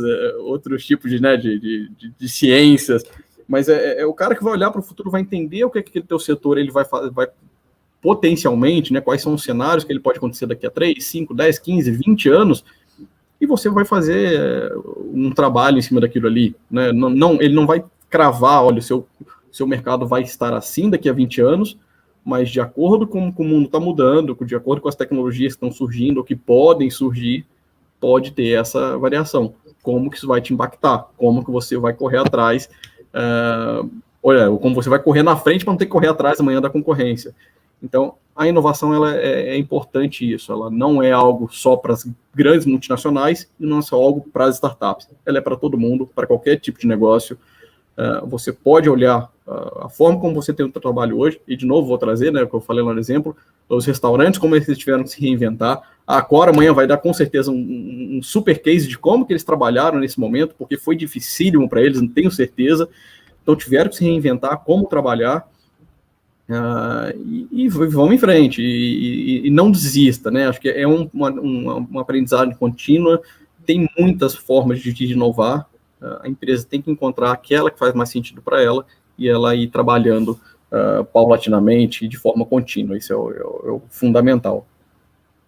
S8: tipos de ciências, mas é o cara que vai olhar para o futuro, vai entender o que aquele teu setor ele vai potencialmente, né, quais são os cenários que ele pode acontecer daqui a 3, 5, 10, 15, 20 anos, e você vai fazer um trabalho em cima daquilo ali. Né? Ele não vai cravar, olha, o seu mercado vai estar assim daqui a 20 anos, mas de acordo com o mundo está mudando, de acordo com as tecnologias que estão surgindo, ou que podem surgir, pode ter essa variação. Como que isso vai te impactar? Como que você vai correr atrás? Como você vai correr na frente para não ter que correr atrás amanhã da concorrência. Então, a inovação ela é importante isso. Ela não é algo só para as grandes multinacionais e não é só algo para as startups. Ela é para todo mundo, para qualquer tipo de negócio. Você pode olhar a forma como você tem o trabalho hoje, e de novo vou trazer, né, o que eu falei lá no exemplo, os restaurantes, como eles tiveram que se reinventar. A Cora amanhã vai dar com certeza um super case de como que eles trabalharam nesse momento, porque foi dificílimo para eles, não tenho certeza. Então tiveram que se reinventar como trabalhar, e vão em frente, e não desista, né? Acho que é uma aprendizagem contínua, tem muitas formas de inovar. A empresa tem que encontrar aquela que faz mais sentido para ela e ela ir trabalhando paulatinamente e de forma contínua. Isso é o fundamental.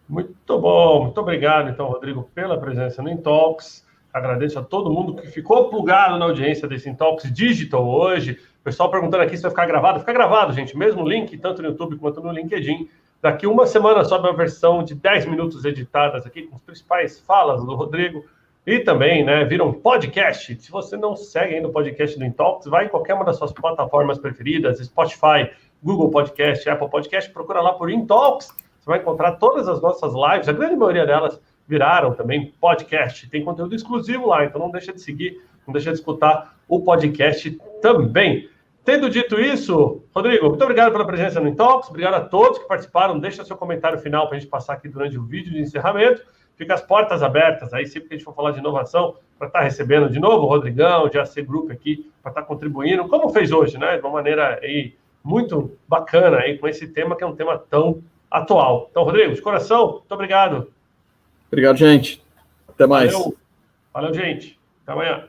S7: Muito bom, muito obrigado, então, Rodrigo, pela presença no Intalks. Agradeço a todo mundo que ficou plugado na audiência desse Intalks Digital hoje. O pessoal perguntando aqui se vai ficar gravado. Fica gravado, gente. Mesmo link, tanto no YouTube quanto no LinkedIn. Daqui uma semana sobe uma versão de 10 minutos editadas aqui com as principais falas do Rodrigo. E também, né, vira um podcast. Se você não segue ainda o podcast do Intalks, vai em qualquer uma das suas plataformas preferidas, Spotify, Google Podcast, Apple Podcast, procura lá por Intalks. Você vai encontrar todas as nossas lives, a grande maioria delas viraram também podcast. Tem conteúdo exclusivo lá, então não deixa de seguir, não deixa de escutar o podcast também. Tendo dito isso, Rodrigo, muito obrigado pela presença no Intalks, obrigado a todos que participaram. Deixa seu comentário final para a gente passar aqui durante o vídeo de encerramento. Fica as portas abertas aí, sempre que a gente for falar de inovação, para estar recebendo de novo o Rodrigão, de AC Group aqui, para estar contribuindo, como fez hoje, né? De uma maneira aí muito bacana aí, com esse tema que é um tema tão atual. Então, Rodrigo, de coração, muito obrigado.
S8: Obrigado, gente. Até mais.
S7: Valeu, gente. Até amanhã.